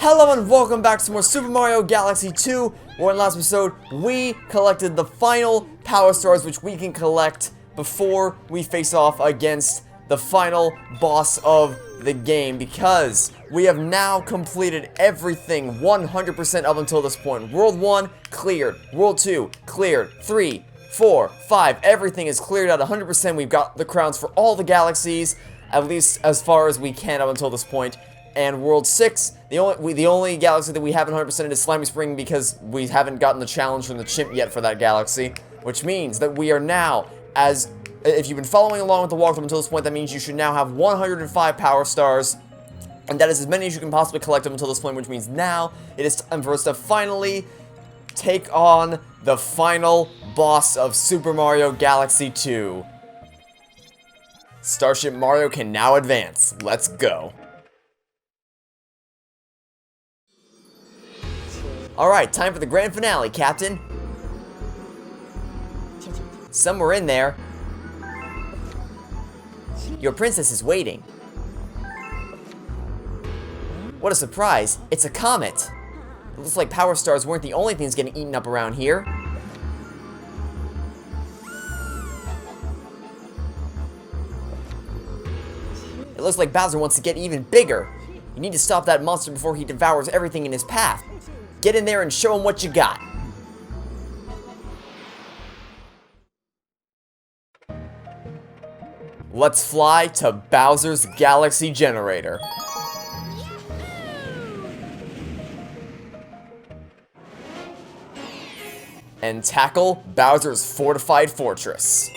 Hello and welcome back to more Super Mario Galaxy 2, where in the last episode, we collected the final Power Stars which we can collect before we face off against the final boss of the game, because we have now completed everything 100% up until this point. World 1, cleared. World 2, cleared. 3, 4, 5, everything is cleared out 100%. We've got the crowns for all the galaxies, at least as far as we can up until this point. And World 6, the only galaxy that we haven't 100%ed is Slimy Spring, because we haven't gotten the challenge from the chimp yet for that galaxy. Which means that we are now, if you've been following along with the walkthrough until this point, that means you should now have 105 Power Stars. And that is as many as you can possibly collect up until this point, which means now it is time for us to finally take on the final boss of Super Mario Galaxy 2. Starship Mario can now advance. Let's go. Alright, time for the grand finale, Captain. Somewhere in there, your princess is waiting. What a surprise, it's a comet. It looks like Power Stars weren't the only things getting eaten up around here. It looks like Bowser wants to get even bigger. You need to stop that monster before he devours everything in his path. Get in there and show him what you got. Let's fly to Bowser's Galaxy Generator. And tackle Bowser's fortified fortress.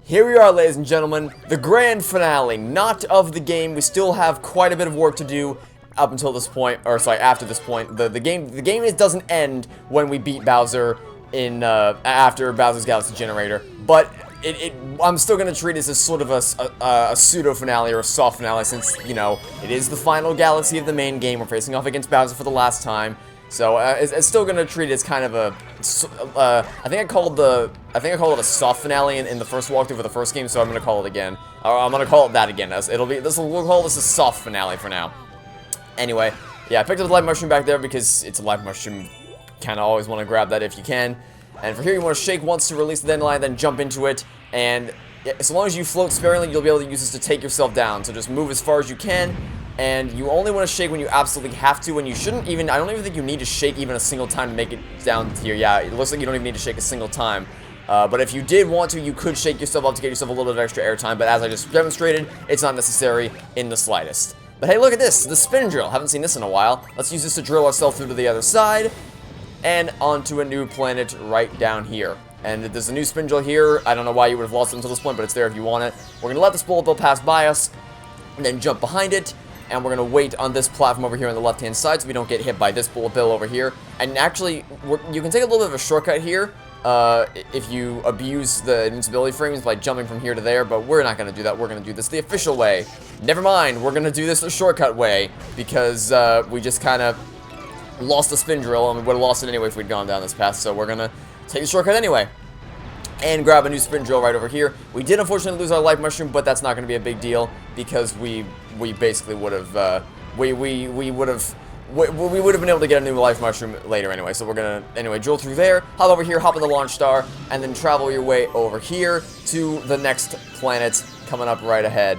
Here we are, ladies and gentlemen, the grand finale, not of the game. We still have quite a bit of work to do up until this point, or sorry, after this point. The game doesn't end when we beat Bowser in after Bowser's Galaxy Generator, but I'm still gonna treat this as sort of a pseudo finale or a soft finale, since you know it is the final galaxy of the main game. We're facing off against Bowser for the last time. So it's still gonna treat it as kind of a, I think I called it a soft finale in the first walkthrough for the first game, so I'm gonna call it again. I'm gonna call it that again. We'll call this a soft finale for now. Anyway, yeah, I picked up the light mushroom back there because it's a light mushroom. Kind of always want to grab that if you can. And for here, you want to shake once to release the dandelion, then jump into it. And as long as you float sparingly, you'll be able to use this to take yourself down. So just move as far as you can. And you only want to shake when you absolutely have to, and you shouldn't even, I don't even think you need to shake even a single time to make it down here. Yeah, it looks like you don't even need to shake a single time. But if you did want to, you could shake yourself up to get yourself a little bit of extra airtime, but as I just demonstrated, it's not necessary in the slightest. But hey, look at this, the spin drill. Haven't seen this in a while. Let's use this to drill ourselves through to the other side, and onto a new planet right down here. And there's a new spin drill here. I don't know why you would have lost it until this point, but it's there if you want it. We're going to let this bullet bill pass by us, and then jump behind it. And we're going to wait on this platform over here on the left-hand side so we don't get hit by this bullet bill over here. And actually, you can take a little bit of a shortcut here if you abuse the invincibility frames by jumping from here to there, but we're not going to do that. We're going to do this the official way. Never mind, we're going to do this the shortcut way, because we just kind of lost the spin drill, and we would have lost it anyway if we'd gone down this path, so we're going to take the shortcut anyway. And grab a new spin drill right over here. We did unfortunately lose our life mushroom, but that's not going to be a big deal, because we basically would have we would have been able to get a new life mushroom later anyway. So we're gonna anyway drill through there, hop over here, hop on the launch star, and then travel your way over here to the next planet coming up right ahead.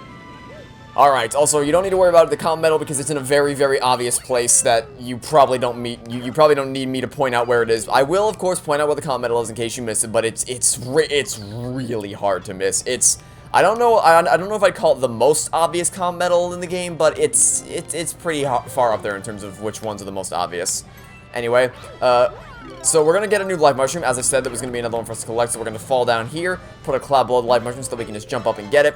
Alright, also, you don't need to worry about the comet medal because it's in a very, very obvious place that you probably don't you probably don't need me to point out where it is. I will, of course, point out where the comet medal is in case you miss it, but it's really hard to miss. I don't know if I'd call it the most obvious comet medal in the game, but it's pretty far up there in terms of which ones are the most obvious. Anyway, so we're going to get a new life mushroom. As I said, there was going to be another one for us to collect, so we're going to fall down here, put a cloud below the life mushroom so that we can just jump up and get it.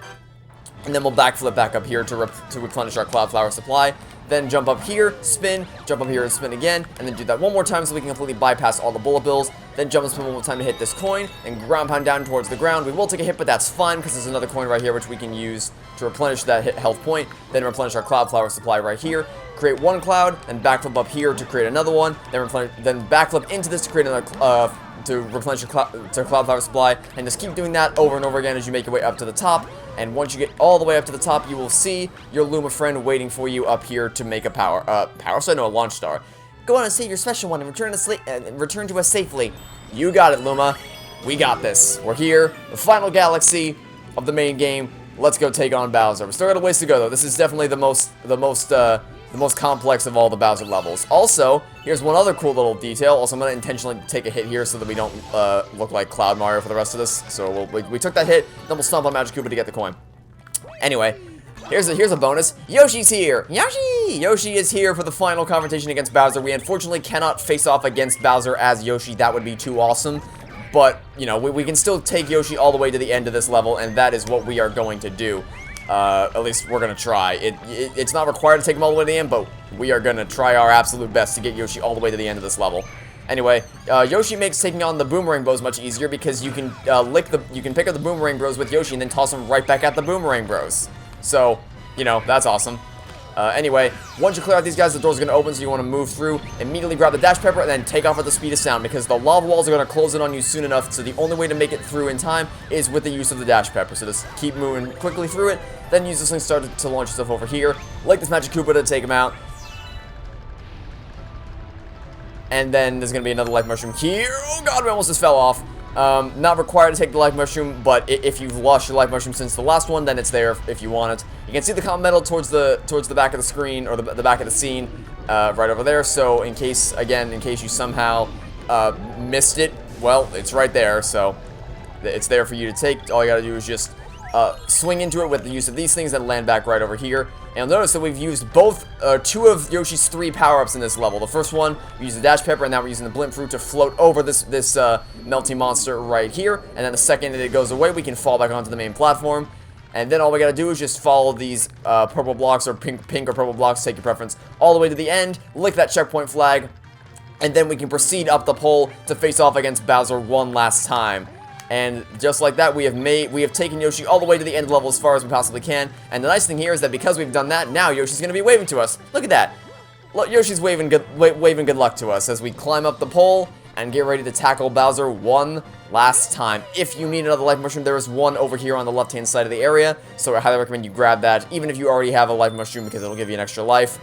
And then we'll backflip back up here to replenish our cloud flower supply. Then jump up here, spin, jump up here and spin again, and then do that one more time so we can completely bypass all the bullet bills. then jump and spin one more time to hit this coin, and ground pound down towards the ground. We will take a hit, but that's fine, because there's another coin right here which we can use to replenish that health point, then replenish our cloud flower supply right here, create one cloud, and backflip up here to create another one, then backflip into this to create another, to replenish your cloud flower supply, and just keep doing that over and over again as you make your way up to the top. And once you get all the way up to the top, you will see your Luma friend waiting for you up here to make a a launch star. Go on and save your special one and return to us safely. You got it, Luma. We got this. We're here, the final galaxy of the main game. Let's go take on Bowser. We still got a ways to go, though. This is definitely the most complex of all the Bowser levels. Also, here's one other cool little detail. Also, I'm going to intentionally take a hit here so that we don't look like Cloud Mario for the rest of this. So we took that hit, then we'll stomp on Magic Koopa to get the coin. Anyway, here's a bonus. Yoshi's here! Yoshi! Yoshi is here for the final confrontation against Bowser. We unfortunately cannot face off against Bowser as Yoshi. That would be too awesome. But, you know, we can still take Yoshi all the way to the end of this level, and that is what we are going to do. At least we're gonna try. It's not required to take him all the way to the end, but we are gonna try our absolute best to get Yoshi all the way to the end of this level. Anyway, Yoshi makes taking on the Boomerang Bros much easier because you can pick up the Boomerang Bros with Yoshi and then toss them right back at the Boomerang Bros. So, you know, that's awesome. Anyway, once you clear out these guys, the door's going to open, so you want to move through, immediately grab the dash pepper, and then take off at the speed of sound, because the lava walls are going to close in on you soon enough, so the only way to make it through in time is with the use of the dash pepper. So just keep moving quickly through it, then use this thing to launch yourself over here, like this Magic Koopa to take him out. And then there's going to be another life mushroom here. Oh god, we almost just fell off. Not required to take the life mushroom, but if you've lost your life mushroom since the last one, then it's there if you want it. You can see the comet medal towards the back of the screen, or the back of the scene, right over there. So in case you somehow missed it, well, it's right there. So it's there for you to take. All you gotta do is just swing into it with the use of these things and land back right over here. And you'll notice that we've used two of Yoshi's 3 power-ups in this level. The first one, we used the dash pepper, and now we're using the blimp fruit to float over this melty monster right here. And then the second it goes away, we can fall back onto the main platform. And then all we gotta do is just follow these purple blocks, or pink or purple blocks, take your preference, all the way to the end, lick that checkpoint flag, and then we can proceed up the pole to face off against Bowser one last time. And just like that, we have taken Yoshi all the way to the end of the level as far as we possibly can. And the nice thing here is that because we've done that, now Yoshi's going to be waving to us. Look at that. Look, Yoshi's waving good luck to us as we climb up the pole and get ready to tackle Bowser one last time. If you need another life mushroom, there is one over here on the left-hand side of the area. So I highly recommend you grab that, even if you already have a life mushroom, because it'll give you an extra life.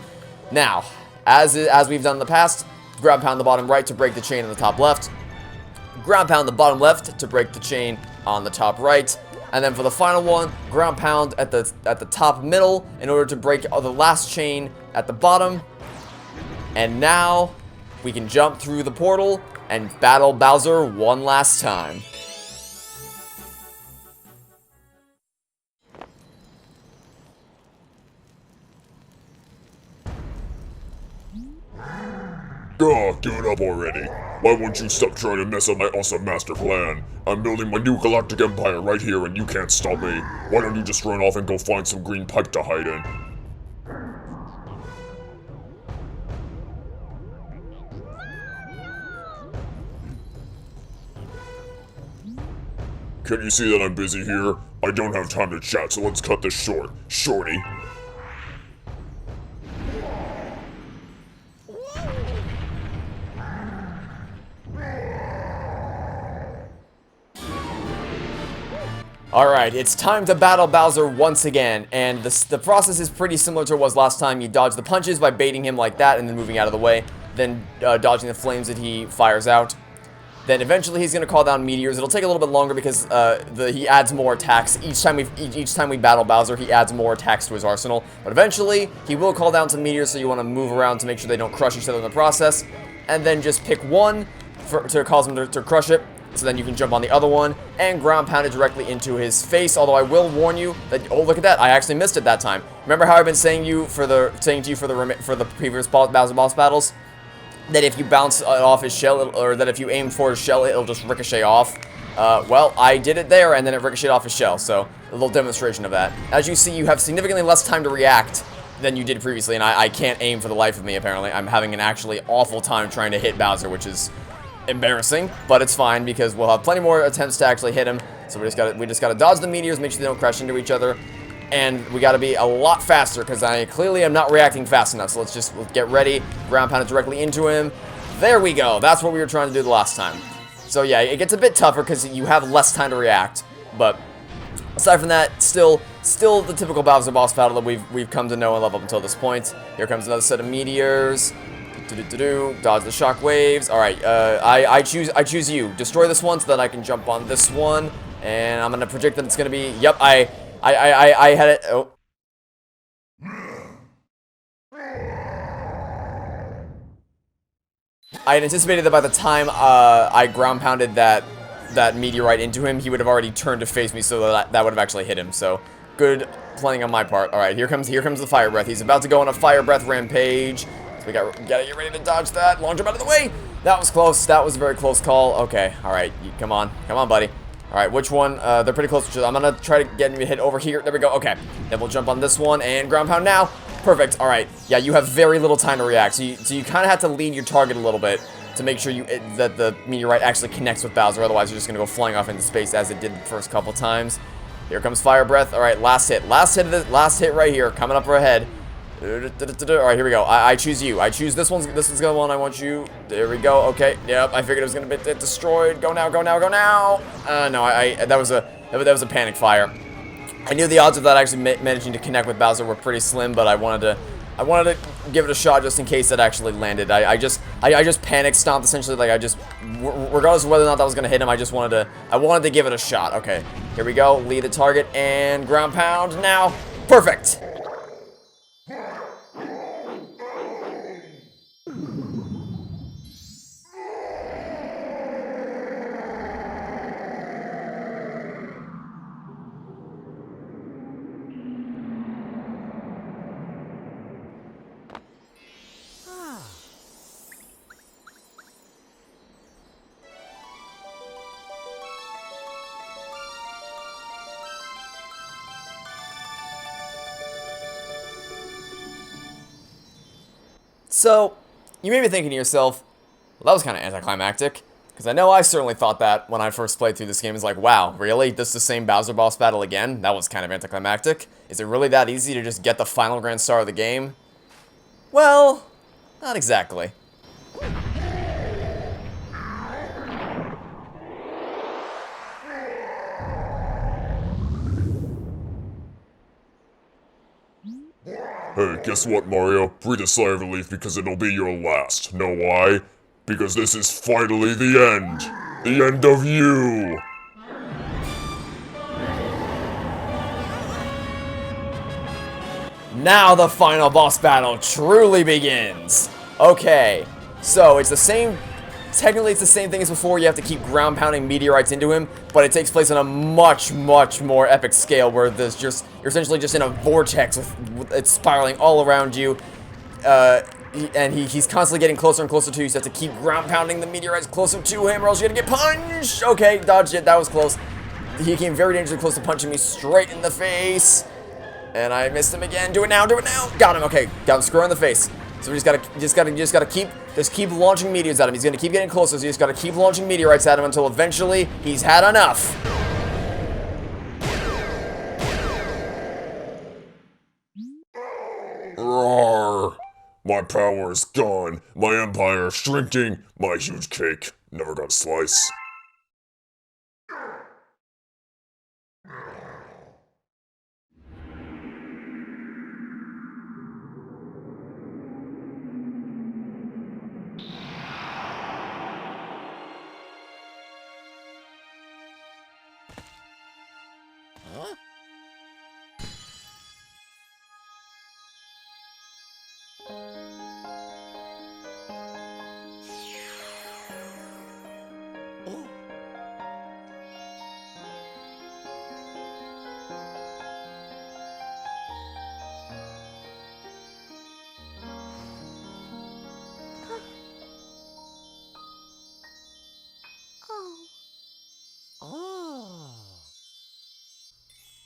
Now, as we've done in the past, ground pound the bottom right to break the chain on the top left. Ground pound the bottom left to break the chain on the top right, and then for the final one, ground pound at the top middle in order to break the last chain at the bottom. And now we can jump through the portal and battle Bowser one last time. Ugh, give it up already. Why won't you stop trying to mess up my awesome master plan? I'm building my new galactic empire right here and you can't stop me. Why don't you just run off and go find some green pipe to hide in? Can you see that I'm busy here? I don't have time to chat, so let's cut this short. Shorty. Alright, it's time to battle Bowser once again, and the process is pretty similar to what it was last time. You dodge the punches by baiting him like that and then moving out of the way, then dodging the flames that he fires out. Then eventually he's going to call down meteors. It'll take a little bit longer because he adds more attacks. Each time we battle Bowser, he adds more attacks to his arsenal. But eventually, he will call down some meteors, so you want to move around to make sure they don't crush each other in the process. And then just pick one to cause him to crush it. So then you can jump on the other one and ground pound it directly into his face. Although I will warn you that, oh, look at that, I actually missed it that time. Remember how I've been saying to you for the previous Bowser boss battles, that if you bounce off his shell, or that if you aim for his shell, it'll just ricochet off. Well, I did it there, and then it ricocheted off his shell. So a little demonstration of that. As you see, you have significantly less time to react than you did previously, and I can't aim for the life of me. Apparently, I'm having an actually awful time trying to hit Bowser, which is embarrassing, but it's fine because we'll have plenty more attempts to actually hit him. So we just gotta dodge the meteors, make sure they don't crash into each other, and we gotta be a lot faster because I clearly am not reacting fast enough. So let's get ready, ground pound it directly into him. There we go. That's what we were trying to do the last time. So yeah, it gets a bit tougher because you have less time to react, but aside from that, still the typical Bowser boss battle that we've come to know and love up until this point. Here comes another set of meteors. Dodge the shock waves. All right, I choose you. Destroy this one so that I can jump on this one, and I'm gonna predict that it's gonna be. Yep, I had it. Oh. I had anticipated that by the time I ground pounded that meteorite into him, he would have already turned to face me, so that would have actually hit him. So good planning on my part. All right, here comes the fire breath. He's about to go on a fire breath rampage. So we gotta get ready to dodge that. Launch him out of the way. That was close. That was a very close call. Okay, all right, come on, buddy. All right, which one? They're pretty close to each other. I'm gonna try to get him to hit over here. There we go. Okay, then we'll jump on this one and ground pound now. Perfect. All right. Yeah, you have very little time to react, so you kind of have to lead your target a little bit to make sure that the meteorite actually connects with Bowser. Otherwise, you're just gonna go flying off into space as it did the first couple times. Here comes fire breath. All right, last hit right here, coming up ahead. All right, here we go. I choose you. I choose this one's the one I want you. There we go. Okay. Yep. I figured it was gonna be destroyed. Go now. Go now. Go now. No. That was a panic fire. I knew the odds of that actually managing to connect with Bowser were pretty slim, but I wanted to give it a shot just in case it actually landed. I just panic stomped essentially. Like regardless of whether or not that was gonna hit him, I wanted to give it a shot. Okay, here we go. Lead the target and ground pound now. Perfect. So, you may be thinking to yourself, well, that was kind of anticlimactic, because I know I certainly thought that when I first played through this game. It's like, wow, really? This is the same Bowser boss battle again? That was kind of anticlimactic. Is it really that easy to just get the final grand star of the game? Well, not exactly. Hey, guess what, Mario? Breathe a sigh of relief because it'll be your last. Know why? Because this is finally the end. The end of you! Now the final boss battle truly begins. Okay, so it's the same. Technically, it's the same thing as before. You have to keep ground pounding meteorites into him, but it takes place on a much more epic scale where you're essentially just in a vortex with it's spiraling all around you. And he's constantly getting closer and closer to you, so you have to keep ground pounding the meteorites closer to him, or else you're gonna get punched. Okay, dodged it. That was close. He came very dangerously close to punching me straight in the face. And I missed him again. Do it now, do it now. Got him, okay. Got him square in the face. So we just gotta keep launching meteors at him. He's gonna keep getting closer, so you just gotta keep launching meteorites at him until eventually he's had enough. Roar! My power is gone. My empire is shrinking. My huge cake never got a slice.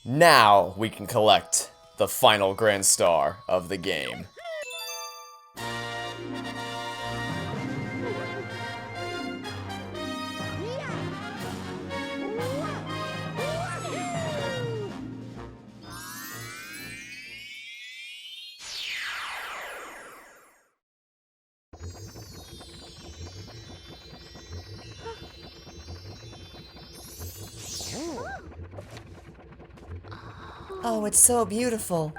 Now we can collect the final grand star of the game. Oh, it's so beautiful.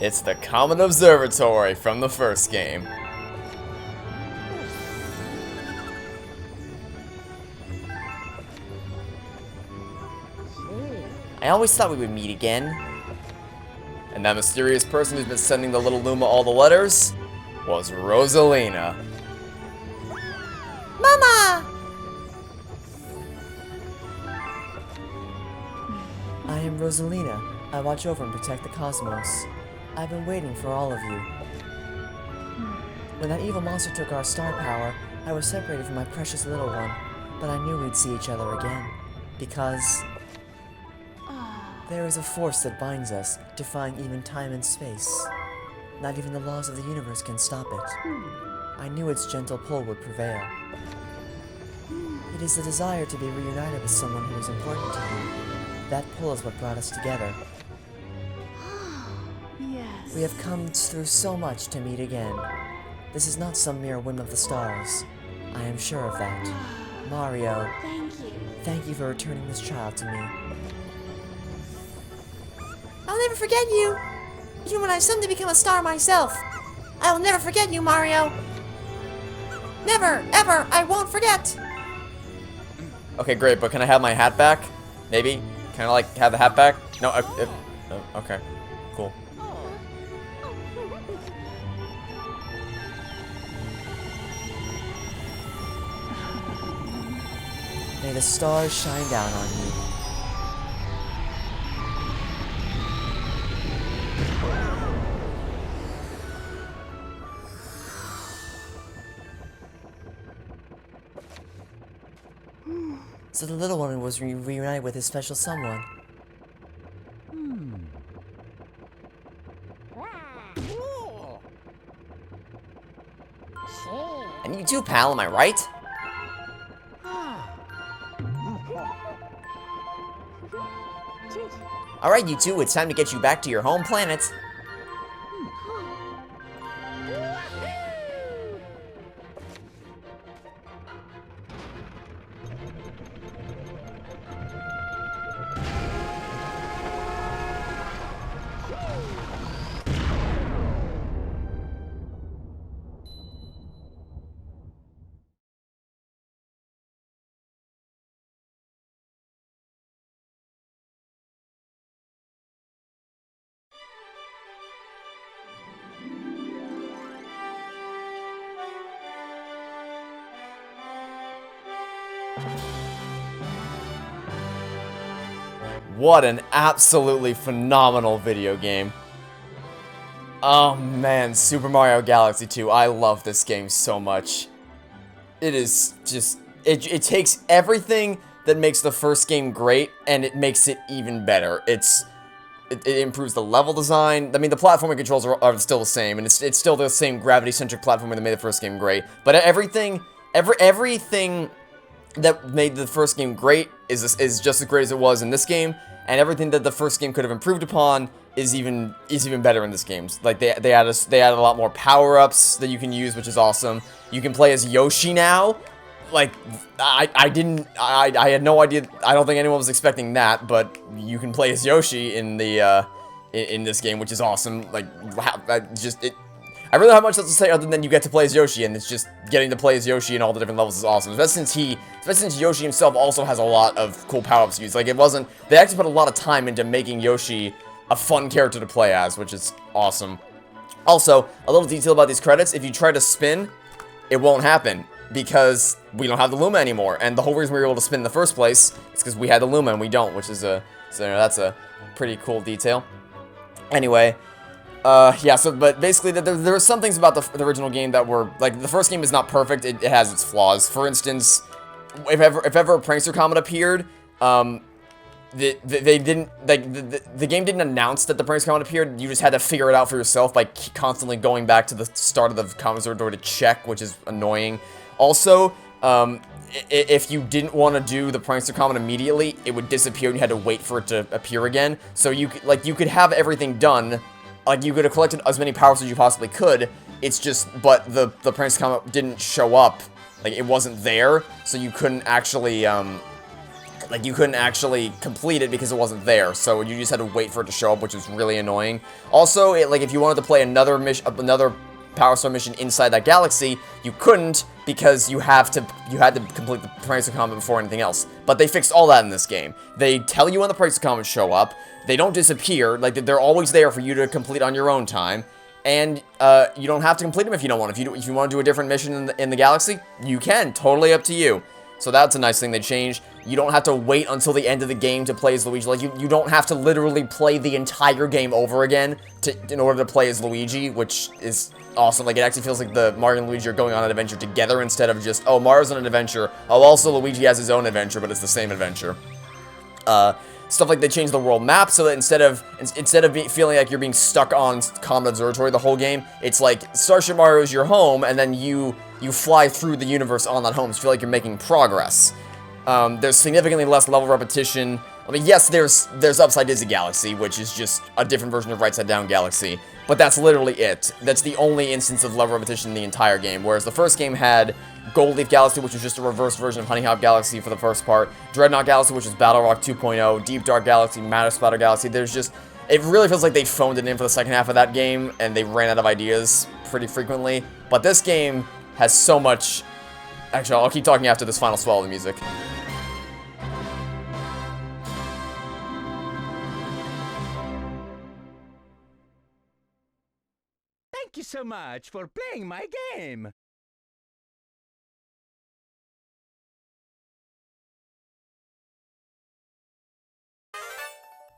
It's the Comet Observatory from the first game. I always thought we would meet again. And that mysterious person who's been sending the little Luma all the letters was Rosalina. Mama! I am Rosalina. I watch over and protect the cosmos. I've been waiting for all of you. When that evil monster took our star power, I was separated from my precious little one. But I knew we'd see each other again. Because there is a force that binds us, defying even time and space. Not even the laws of the universe can stop it. I knew its gentle pull would prevail. It is the desire to be reunited with someone who is important to you. That pull is what brought us together. Yes. We have come through so much to meet again. This is not some mere whim of the stars. I am sure of that. Mario, thank you for returning this child to me. I'll never forget you! Even when I someday become a star myself. I will never forget you, Mario! Never, ever, I won't forget! Okay, great, but can I have my hat back? Maybe? Can I, like, have the hat back? No, okay. Cool. May the stars shine down on you. So the little one was reunited with his special someone. And you too, pal, am I right? Alright, you two, it's time to get you back to your home planet. What an absolutely phenomenal video game. Oh man, Super Mario Galaxy 2, I love this game so much. It is just, it takes everything that makes the first game great, and it makes it even better. It improves the level design. I mean, the platforming controls are still the same, and it's still the same gravity-centric platforming that made the first game great. But everything that made the first game great is just as great as it was in this game, and everything that the first game could have improved upon is even better in this game. Like they added a lot more power-ups that you can use, which is awesome. You can play as Yoshi now. Like I had no idea. I don't think anyone was expecting that, but you can play as Yoshi in the in this game, which is awesome. Like I really don't have much else to say other than you get to play as Yoshi, and it's just getting to play as Yoshi in all the different levels is awesome. Especially since Yoshi himself also has a lot of cool power-ups to use. Like they actually put a lot of time into making Yoshi a fun character to play as, which is awesome. Also, a little detail about these credits: if you try to spin, it won't happen because we don't have the Luma anymore. And the whole reason we were able to spin in the first place is because we had the Luma and we don't, which is that's a pretty cool detail. Anyway. Yeah, but basically, there are some things about the original game that were, like, the first game is not perfect, it has its flaws. For instance, if ever a Prankster Comet appeared, they didn't, like, the game didn't announce that the Prankster Comet appeared, you just had to figure it out for yourself by constantly going back to the start of the Comet Observatory to check, which is annoying. Also, if you didn't want to do the Prankster Comet immediately, it would disappear and you had to wait for it to appear again. So you could have everything done. Like, you could have collected as many power-ups as you possibly could, It's just, but the Prince Comet didn't show up. Like, it wasn't there, so you couldn't actually, you couldn't actually complete it because it wasn't there. So you just had to wait for it to show up, which was really annoying. Also, if you wanted to play another Power Star mission inside that galaxy, you couldn't because you had to complete the Prince Comet before anything else. But they fixed all that in this game. They tell you when the Prince Comets show up. They don't disappear. Like, they're always there for you to complete on your own time. And, you don't have to complete them if you don't want. If you want to do a different mission in the galaxy, you can. Totally up to you. So that's a nice thing they changed. You don't have to wait until the end of the game to play as Luigi. Like, you don't have to literally play the entire game over again in order to play as Luigi, which is awesome. Like, it actually feels like the Mario and Luigi are going on an adventure together instead of just, oh, Mario's on an adventure. Oh, also Luigi has his own adventure, but it's the same adventure. Stuff like they changed the world map so that instead of feeling like you're being stuck on Comet Observatory the whole game, it's like Starship Mario is your home, and then you fly through the universe on that home, so you feel like you're making progress. There's significantly less level repetition. I mean, yes, there's Upside Dizzy Galaxy, which is just a different version of Right Side Down Galaxy, but that's literally it. That's the only instance of level repetition in the entire game, whereas the first game had Gold Leaf Galaxy, which was just a reverse version of Honey Hop Galaxy for the first part, Dreadnought Galaxy, which is Battle Rock 2.0, Deep Dark Galaxy, Matter Splatter Galaxy. There's just, it really feels like they phoned it in for the second half of that game, and they ran out of ideas pretty frequently. But this game has so much. Actually, I'll keep talking after this final swell of the music. Thank you so much for playing my game.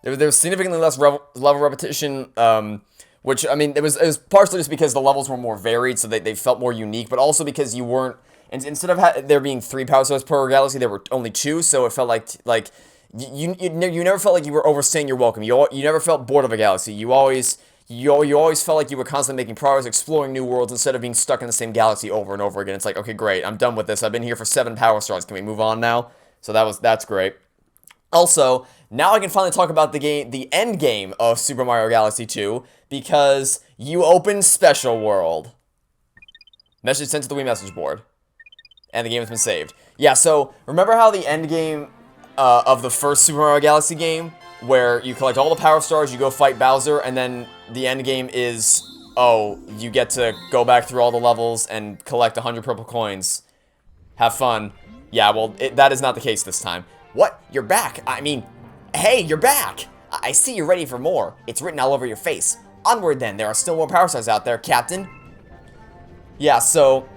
There was significantly less level repetition, which, I mean, it was partially just because the levels were more varied, so they felt more unique, but also because you weren't, and instead of there being 3 power stars per galaxy, there were only 2, so it felt like you never felt like you were overstaying your welcome. You never felt bored of a galaxy. You always felt like you were constantly making progress, exploring new worlds instead of being stuck in the same galaxy over and over again. It's like, okay, great, I'm done with this. I've been here for 7 power stars. Can we move on now? So that's great. Also, now I can finally talk about the end game of Super Mario Galaxy 2, because you open Special World. Message sent to the Wii message board. And the game has been saved. Yeah, so, remember how the end game of the first Super Mario Galaxy game, where you collect all the Power Stars, you go fight Bowser, and then the end game is, oh, you get to go back through all the levels and collect 100 purple coins. Have fun. Yeah, well, that is not the case this time. What? You're back? I mean, hey, you're back! I see you're ready for more. It's written all over your face. Onward then, there are still more Power Stars out there, Captain. Yeah, so,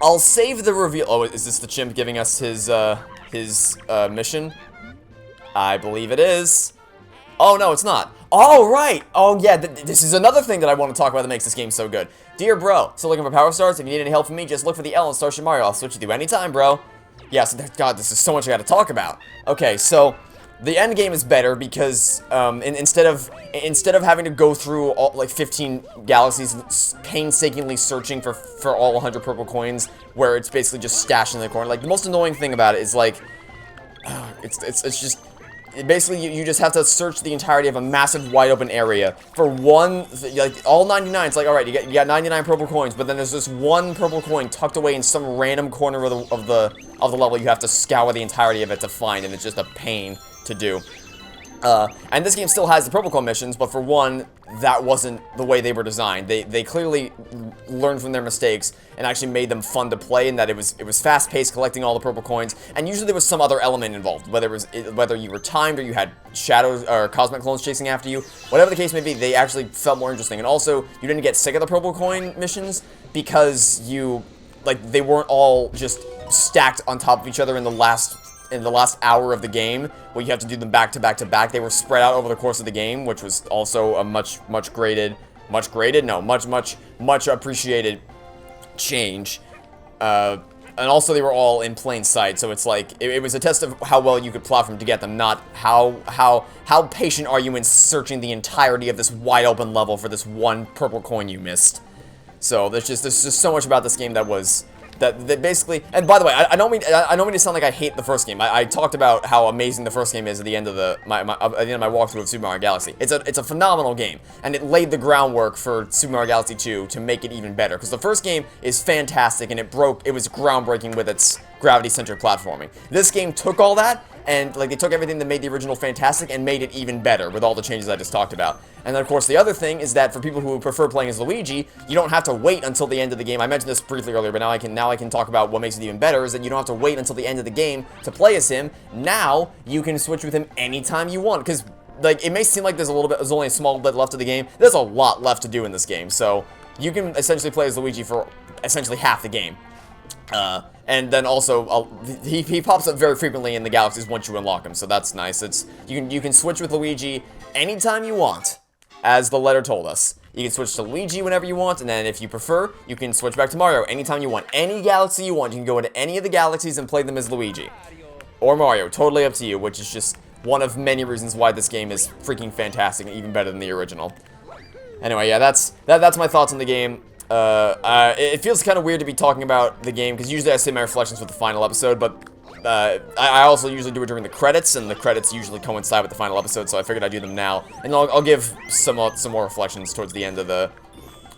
I'll save the reveal. Oh, is this the chimp giving us his mission? I believe it is. Oh, no, it's not. All right. Oh, yeah, this is another thing that I want to talk about that makes this game so good. Dear bro, still looking for Power Stars? If you need any help from me, just look for the L in Starship Mario. I'll switch with you anytime, bro. Yeah, so God, this is so much I gotta talk about. Okay, so the end game is better because instead of having to go through all, like 15 galaxies painstakingly searching for all 100 purple coins, where it's basically just stashed in the corner. Like, the most annoying thing about it is like it's just basically you just have to search the entirety of a massive wide open area for one, like all 99. It's like, all right, you got 99 purple coins, but then there's this one purple coin tucked away in some random corner of the level you have to scour the entirety of it to find, and it's just a pain to do. And this game still has the purple coin missions, but for one, that wasn't the way they were designed. They clearly learned from their mistakes and actually made them fun to play, in that it was fast-paced, collecting all the purple coins, and usually there was some other element involved, whether you were timed or you had shadows or cosmic clones chasing after you. Whatever the case may be, they actually felt more interesting. And also, you didn't get sick of the purple coin missions because they weren't all just stacked on top of each other in the last hour of the game, where you have to do them back to back to back. They were spread out over the course of the game, which was also a much appreciated change. And also they were all in plain sight, so it's like, it was a test of how well you could platform to get them, not how patient are you in searching the entirety of this wide open level for this one purple coin you missed. So there's just so much about this game that was That basically, and by the way, I don't mean to sound like I hate the first game. I talked about how amazing the first game is at the end of my walkthrough of Super Mario Galaxy. It's a phenomenal game, and it laid the groundwork for Super Mario Galaxy 2 to make it even better. Because the first game is fantastic, and it was groundbreaking with its gravity-centered platforming. This game took all that, and like they took everything that made the original fantastic and made it even better with all the changes I just talked about. And then of course the other thing is that for people who prefer playing as Luigi, you don't have to wait until the end of the game. I mentioned this briefly earlier, but now I can talk about what makes it even better is that you don't have to wait until the end of the game to play as him. Now you can switch with him anytime you want, because like it may seem like there's only a small bit left of the game. There's a lot left to do in this game, so you can essentially play as Luigi for essentially half the game. And then also, he pops up very frequently in the galaxies once you unlock him, so that's nice. You can switch with Luigi anytime you want, as the letter told us. You can switch to Luigi whenever you want, and then if you prefer, you can switch back to Mario anytime you want. Any galaxy you want, you can go into any of the galaxies and play them as Luigi. Or Mario, totally up to you, which is just one of many reasons why this game is freaking fantastic and even better than the original. Anyway, yeah, that's my thoughts on the game. It feels kind of weird to be talking about the game, because usually I say my reflections with the final episode, but I also usually do it during the credits, and the credits usually coincide with the final episode, so I figured I'd do them now. And I'll give some more reflections towards the end of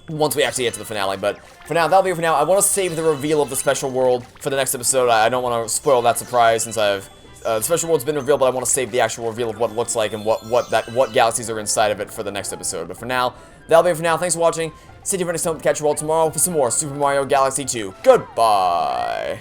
once we actually get to the finale. But for now, that'll be it for now. I want to save the reveal of the special world for the next episode. I don't want to spoil that surprise, since the special world's been revealed, but I want to save the actual reveal of what it looks like and what galaxies are inside of it for the next episode. But for now, that'll be it for now. Thanks for watching. Stay tuned for next time to catch you all tomorrow for some more Super Mario Galaxy 2. Goodbye!